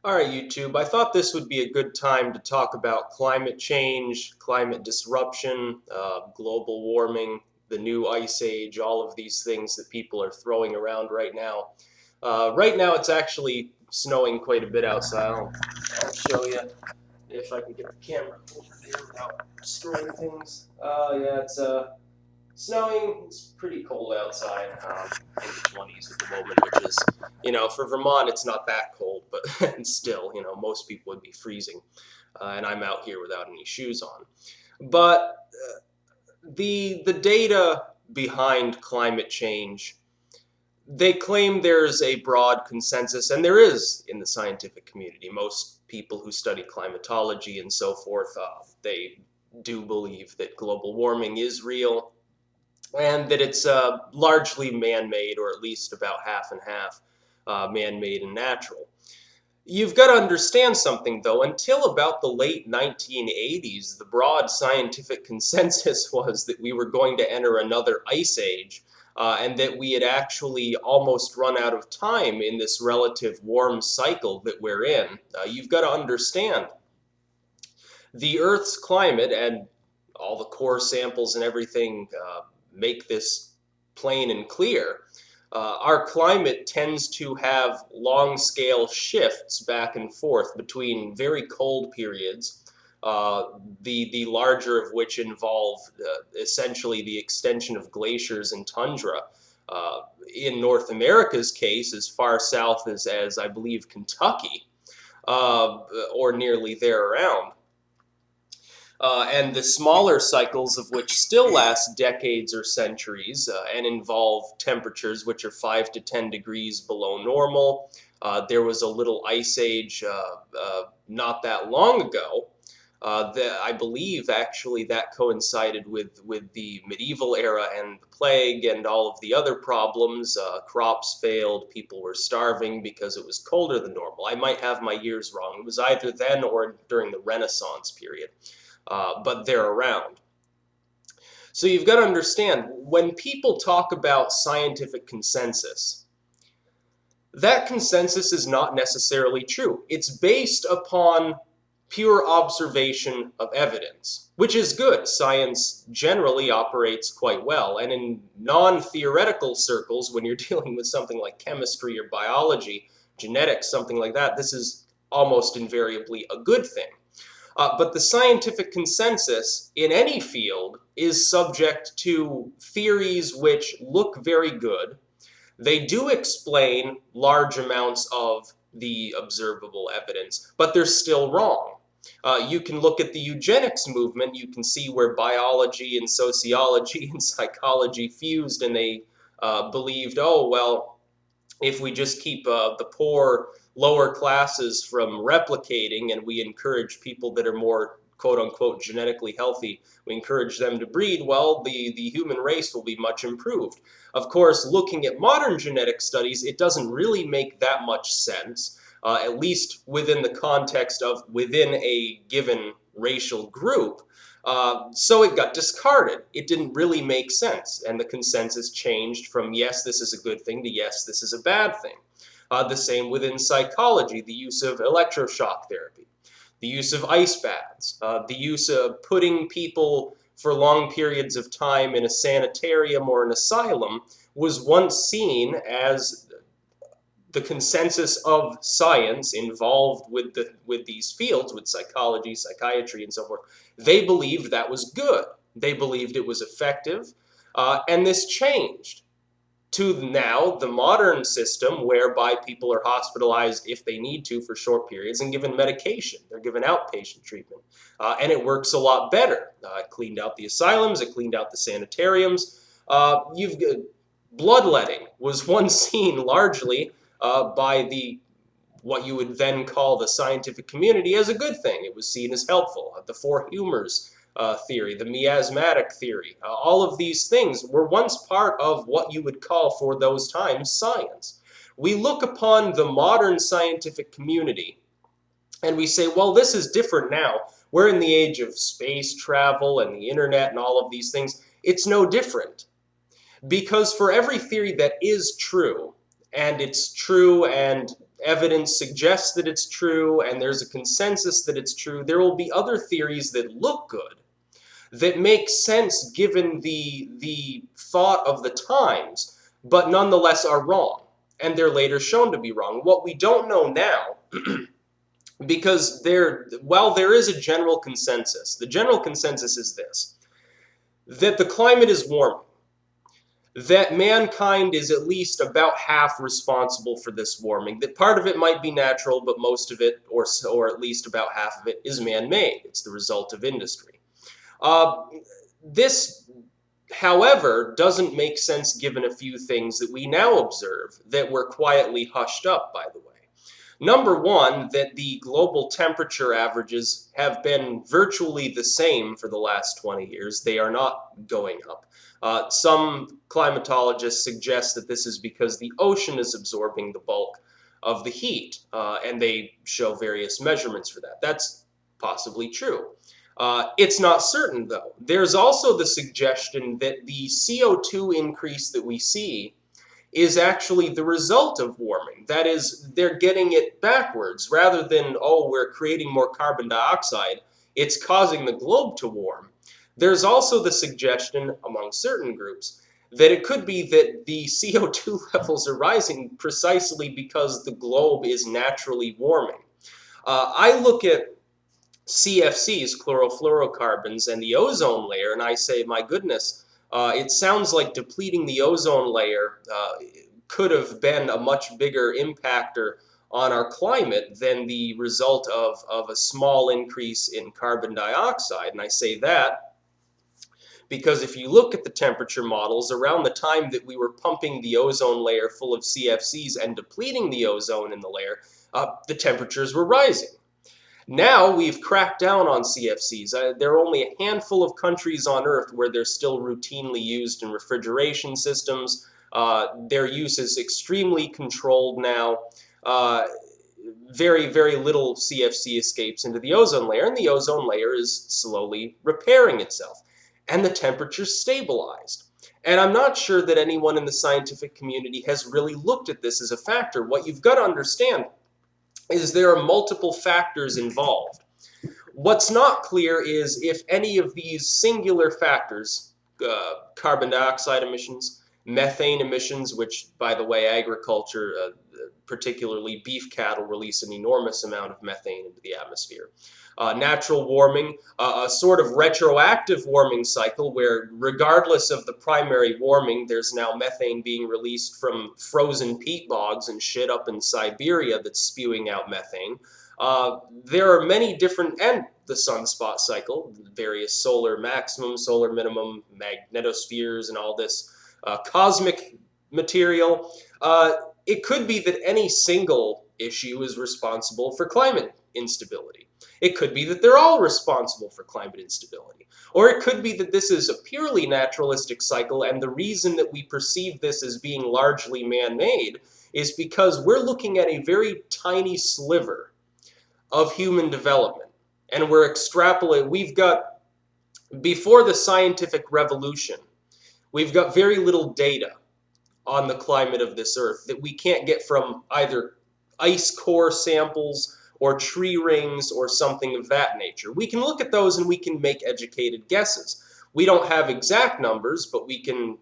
All right, YouTube, I thought this would be a good time to talk about climate change, climate disruption, global warming, the new ice age, all of these things that people are throwing around right now. Right now, it's actually snowing quite a bit outside. I'll show you if I can get the camera over there without destroying things. Yeah, it's snowing. It's pretty cold outside, in the 20s at the moment, which is, for Vermont, it's not that cold, but still, most people would be freezing. And I'm out here without any shoes on. But the data behind climate change, they claim there's a broad consensus, and there is in the scientific community. Most people who study climatology and so forth, they do believe that global warming is real and that it's largely man-made, or at least about half and half man-made and natural. You've got to understand something, though. Until about the late 1980s, the broad scientific consensus was that we were going to enter another ice age, and that we had actually almost run out of time in this relative warm cycle that we're in. You've got to understand the Earth's climate, and all the core samples and everything make this plain and clear. Our climate tends to have long-scale shifts back and forth between very cold periods, the larger of which involve essentially the extension of glaciers and tundra. In North America's case, as far south as I believe Kentucky, or nearly there around. And the smaller cycles of which still last decades or centuries and involve temperatures which are 5 to 10 degrees below normal. There was a little ice age not that long ago that I believe actually that coincided with the medieval era and the plague and all of the other problems. Crops failed, people were starving because it was colder than normal. I might have my years wrong. It was either then or during the Renaissance period. But they're around. So you've got to understand, when people talk about scientific consensus, that consensus is not necessarily true. It's based upon pure observation of evidence, which is good. Science generally operates quite well. And in non-theoretical circles, when you're dealing with something like chemistry or biology, genetics, something like that, this is almost invariably a good thing. But the scientific consensus in any field is subject to theories which look very good. They do explain large amounts of the observable evidence, but they're still wrong. You can look at the eugenics movement. You can see where biology and sociology and psychology fused, and they believed, oh, well, if we just keep the poor lower classes from replicating and we encourage people that are more quote-unquote genetically healthy, we encourage them to breed, well, the human race will be much improved. Of course, looking at modern genetic studies, it doesn't really make that much sense, at least within the context of within a given racial group. So it got discarded. It didn't really make sense, and the consensus changed from yes, this is a good thing to yes, this is a bad thing. The same within psychology, the use of electroshock therapy, the use of ice baths, the use of putting people for long periods of time in a sanitarium or an asylum was once seen as the consensus of science involved with these fields, with psychology, psychiatry, and so forth. They believed that was good. They believed it was effective, and this changed to now the modern system whereby people are hospitalized if they need to for short periods and given medication. They're given outpatient treatment, and it works a lot better. It cleaned out the asylums, it cleaned out the sanitariums. Bloodletting was once seen largely by what you would then call the scientific community as a good thing. It was seen as helpful. The four humors theory, the miasmatic theory, all of these things were once part of what you would call for those times science. We look upon the modern scientific community and we say, well, this is different now. We're in the age of space travel and the internet and all of these things. It's no different. Because for every theory that is true, and it's true and evidence suggests that it's true and there's a consensus that it's true, there will be other theories that look good, that make sense given the thought of the times, but nonetheless are wrong, and they're later shown to be wrong. What we don't know now, because while there is a general consensus, the general consensus is this, that the climate is warming, that mankind is at least about half responsible for this warming, that part of it might be natural, but most of it, or at least about half of it, is man-made. It's the result of industry. This, however, doesn't make sense given a few things that we now observe that were quietly hushed up, by the way. Number one, that the global temperature averages have been virtually the same for the last 20 years. They are not going up. Some climatologists suggest that this is because the ocean is absorbing the bulk of the heat, and they show various measurements for that. That's possibly true. It's not certain, though. There's also the suggestion that the CO2 increase that we see is actually the result of warming. That is, they're getting it backwards. Rather than, oh, we're creating more carbon dioxide, it's causing the globe to warm. There's also the suggestion among certain groups that it could be that the CO2 levels are rising precisely because the globe is naturally warming. I look at CFCs, chlorofluorocarbons, and the ozone layer, and I say, my goodness, it sounds like depleting the ozone layer could have been a much bigger impactor on our climate than the result of a small increase in carbon dioxide. And I say that because if you look at the temperature models, around the time that we were pumping the ozone layer full of CFCs and depleting the ozone in the layer, the temperatures were rising. Now we've cracked down on CFCs. There are only a handful of countries on Earth where they're still routinely used in refrigeration systems. Their use is extremely controlled now. Very, very little CFC escapes into the ozone layer, and the ozone layer is slowly repairing itself. And the temperature's stabilized. And I'm not sure that anyone in the scientific community has really looked at this as a factor. What you've got to understand is there are multiple factors involved. What's not clear is if any of these singular factors, carbon dioxide emissions, methane emissions, which, by the way, agriculture, particularly beef cattle, release an enormous amount of methane into the atmosphere. Natural warming, a sort of retroactive warming cycle where regardless of the primary warming, there's now methane being released from frozen peat bogs and shit up in Siberia that's spewing out methane. There are many different, and the sunspot cycle, various solar maximum, solar minimum, magnetospheres, and all this cosmic material. It could be that any single issue is responsible for climate instability. It could be that they're all responsible for climate instability. Or it could be that this is a purely naturalistic cycle, and the reason that we perceive this as being largely man-made is because we're looking at a very tiny sliver of human development. And we're extrapolating. We've got, before the scientific revolution, we've got very little data on the climate of this Earth that we can't get from either ice core samples or tree rings or something of that nature. We can look at those and we can make educated guesses. We don't have exact numbers, but we can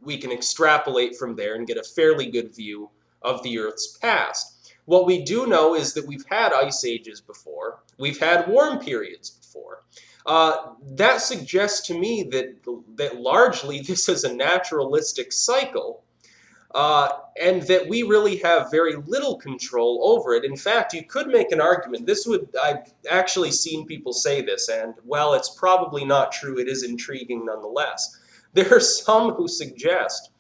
extrapolate from there and get a fairly good view of the Earth's past. What we do know is that we've had ice ages before. We've had warm periods before. That suggests to me that largely this is a naturalistic cycle, and that we really have very little control over it. In fact, you could make an argument. I've actually seen people say this, and while it's probably not true, it is intriguing nonetheless. There are some who suggest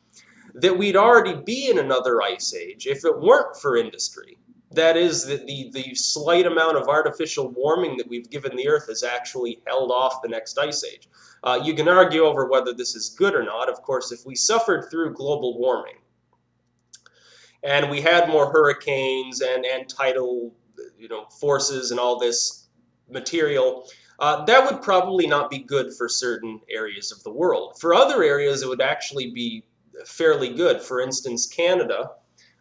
that we'd already be in another ice age if it weren't for industry. That is, that the slight amount of artificial warming that we've given the Earth has actually held off the next ice age. You can argue over whether this is good or not. Of course, if we suffered through global warming, and we had more hurricanes and tidal forces and all this material, that would probably not be good for certain areas of the world. For other areas, it would actually be fairly good. For instance, Canada,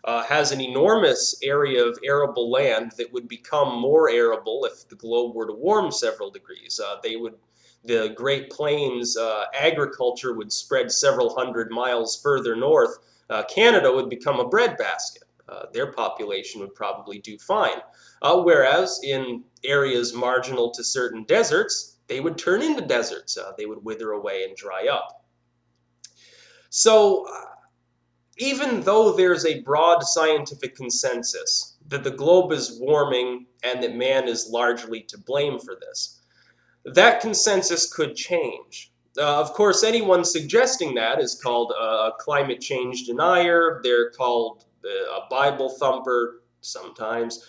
has an enormous area of arable land that would become more arable if the globe were to warm several degrees. The Great Plains agriculture would spread several hundred miles further north. Canada would become a breadbasket. Their population would probably do fine. Whereas in areas marginal to certain deserts, they would turn into deserts. They would wither away and dry up. So, even though there's a broad scientific consensus that the globe is warming and that man is largely to blame for this, that consensus could change. Of course, anyone suggesting that is called a climate change denier. They're called a Bible thumper sometimes.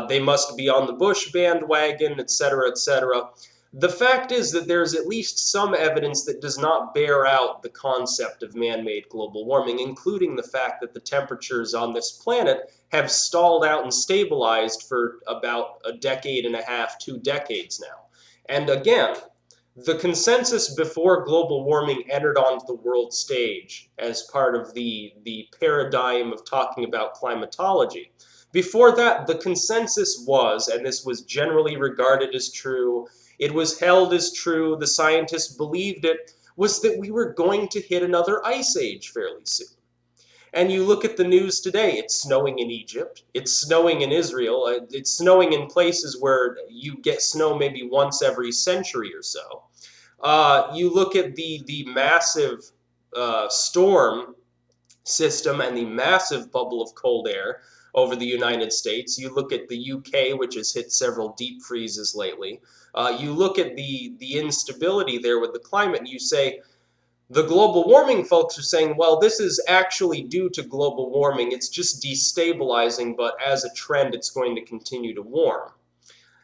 They must be on the Bush bandwagon, etc., etc. The fact is that there's at least some evidence that does not bear out the concept of man-made global warming, including the fact that the temperatures on this planet have stalled out and stabilized for about a decade and a half, 2 decades now. And again, the consensus before global warming entered onto the world stage as part of the paradigm of talking about climatology. Before that, the consensus was, and this was generally regarded as true, it was held as true, the scientists believed it, was that we were going to hit another ice age fairly soon. And you look at the news today, it's snowing in Egypt, it's snowing in Israel, it's snowing in places where you get snow maybe once every century or so. You look at the massive storm system and the massive bubble of cold air over the United States. You look at the UK, which has hit several deep freezes lately. You look at the instability there with the climate, and you say, the global warming folks are saying, well, this is actually due to global warming. It's just destabilizing, but as a trend, it's going to continue to warm.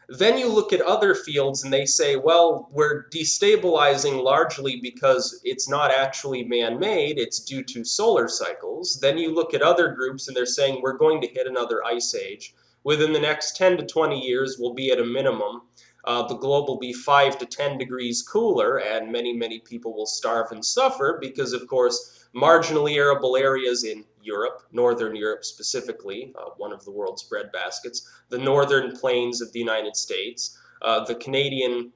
Then you look at other fields and they say, well, we're destabilizing largely because it's not actually man-made, it's due to solar cycles. Then you look at other groups and they're saying we're going to hit another ice age. Within the next 10 to 20 years, we'll be at a minimum. The globe will be 5 to 10 degrees cooler, and many, many people will starve and suffer because, of course, marginally arable areas in Europe, Northern Europe specifically, one of the world's breadbaskets, the northern plains of the United States, the Canadian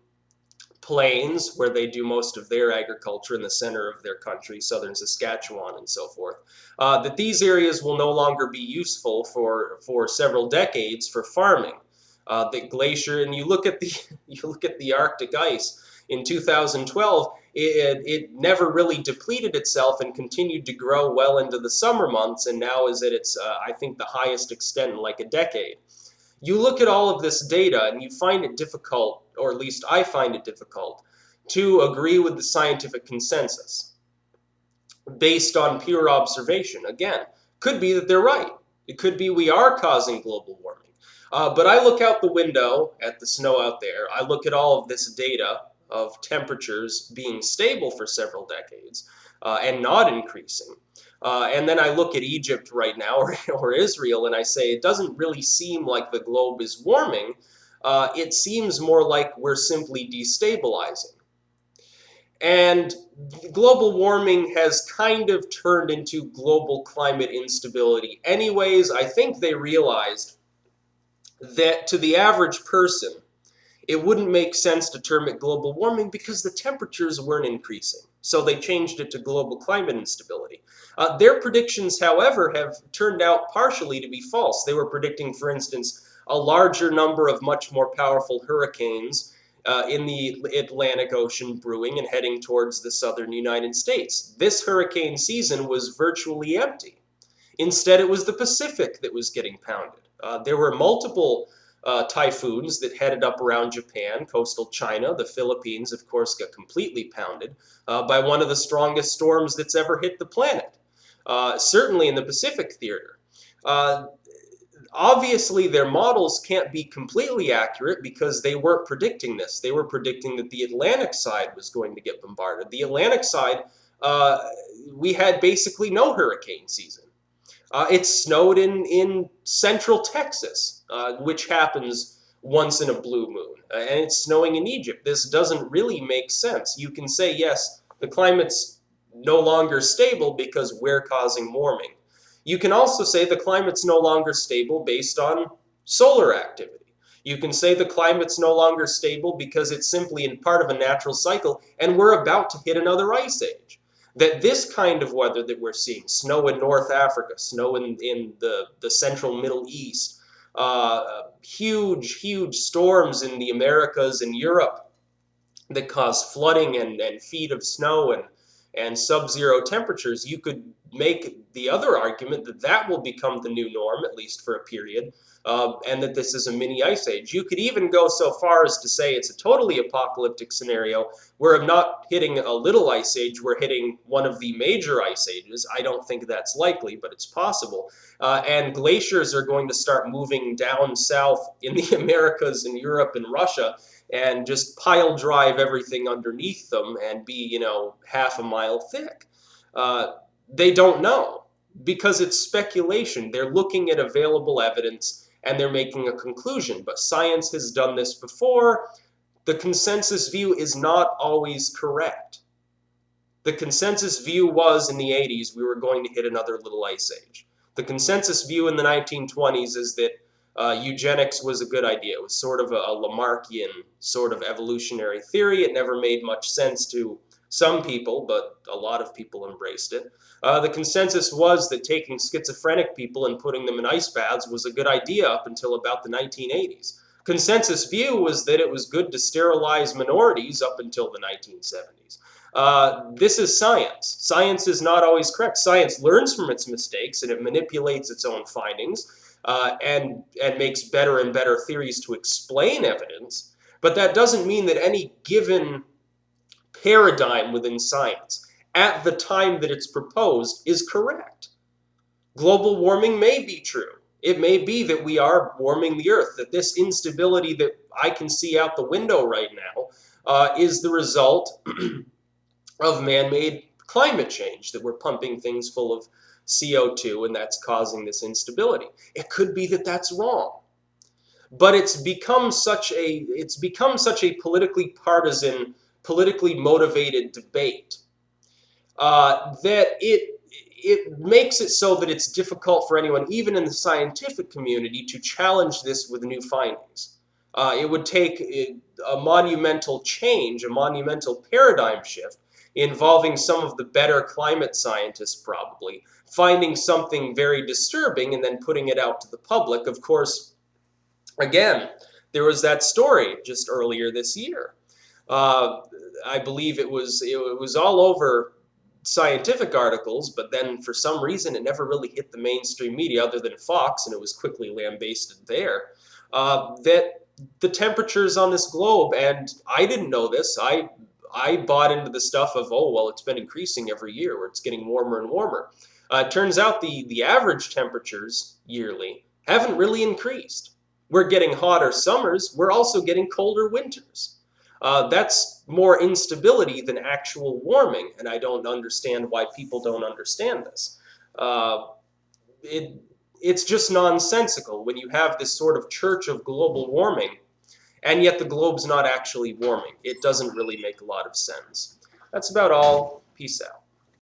plains where they do most of their agriculture in the center of their country, southern Saskatchewan and so forth, that these areas will no longer be useful for several decades for farming. The glacier, and you look at the Arctic ice in 2012, it never really depleted itself and continued to grow well into the summer months, and now is at its I think the highest extent in like a decade. You look at all of this data and you find it difficult, or at least I find it difficult, to agree with the scientific consensus based on pure observation. Again, could be that they're right. It could be we are causing global warming. But I look out the window at the snow out there. I look at all of this data of temperatures being stable for several decades and not increasing. And then I look at Egypt right now or Israel and I say it doesn't really seem like the globe is warming. It seems more like we're simply destabilizing. And global warming has kind of turned into global climate instability. Anyways, I think they realized that to the average person, it wouldn't make sense to term it global warming because the temperatures weren't increasing. So they changed it to global climate instability. Their predictions, however, have turned out partially to be false. They were predicting, for instance, a larger number of much more powerful hurricanes in the Atlantic Ocean brewing and heading towards the southern United States. This hurricane season was virtually empty. Instead, it was the Pacific that was getting pounded. There were multiple typhoons that headed up around Japan, coastal China. The Philippines, of course, got completely pounded by one of the strongest storms that's ever hit the planet, certainly in the Pacific theater. Obviously, their models can't be completely accurate because they weren't predicting this. They were predicting that the Atlantic side was going to get bombarded. The Atlantic side, we had basically no hurricane season. It snowed in central Texas, which happens once in a blue moon, and it's snowing in Egypt. This doesn't really make sense. You can say, yes, the climate's no longer stable because we're causing warming. You can also say the climate's no longer stable based on solar activity. You can say the climate's no longer stable because it's simply in part of a natural cycle and we're about to hit another ice age. That this kind of weather that we're seeing, snow in North Africa, snow in the central Middle East, huge storms in the Americas and Europe that cause flooding and feet of snow and sub-zero temperatures, you could make the other argument that that will become the new norm, at least for a period, and that this is a mini ice age. You could even go so far as to say it's a totally apocalyptic scenario where I'm not hitting a little ice age, we're hitting one of the major ice ages. I don't think that's likely, but it's possible. And glaciers are going to start moving down south in the Americas and Europe and Russia and just pile drive everything underneath them and be, half a mile thick. They don't know because it's speculation. They're looking at available evidence and they're making a conclusion. But science has done this before. The consensus view is not always correct. The consensus view was in the 80s we were going to hit another little ice age. The consensus view in the 1920s is that eugenics was a good idea. It was sort of a Lamarckian sort of evolutionary theory. It never made much sense to some people, but a lot of people embraced it. The consensus was that taking schizophrenic people and putting them in ice baths was a good idea up until about the 1980s. Consensus view was that it was good to sterilize minorities up until the 1970s. This is science. Science is not always correct. Science learns from its mistakes and it manipulates its own findings and makes better and better theories to explain evidence. But that doesn't mean that any given paradigm within science at the time that it's proposed is correct. Global warming may be true. It may be that we are warming the earth, that this instability that I can see out the window right now is the result of man-made climate change, that we're pumping things full of CO2 and that's causing this instability. It could be that that's wrong. But it's become such a politically partisan, politically motivated debate that it makes it so that it's difficult for anyone, even in the scientific community, to challenge this with new findings. It would take a monumental change, a monumental paradigm shift, involving some of the better climate scientists probably, finding something very disturbing and then putting it out to the public. Of course, again, there was that story just earlier this year. I believe it was all over scientific articles, but then for some reason it never really hit the mainstream media other than Fox, and it was quickly lambasted there, that the temperatures on this globe, and I didn't know this, I bought into the stuff of, oh, well, it's been increasing every year, where it's getting warmer and warmer. It turns out the average temperatures yearly haven't really increased. We're getting hotter summers, we're also getting colder winters. That's more instability than actual warming, and I don't understand why people don't understand this. It's just nonsensical when you have this sort of church of global warming, and yet the globe's not actually warming. It doesn't really make a lot of sense. That's about all. Peace out.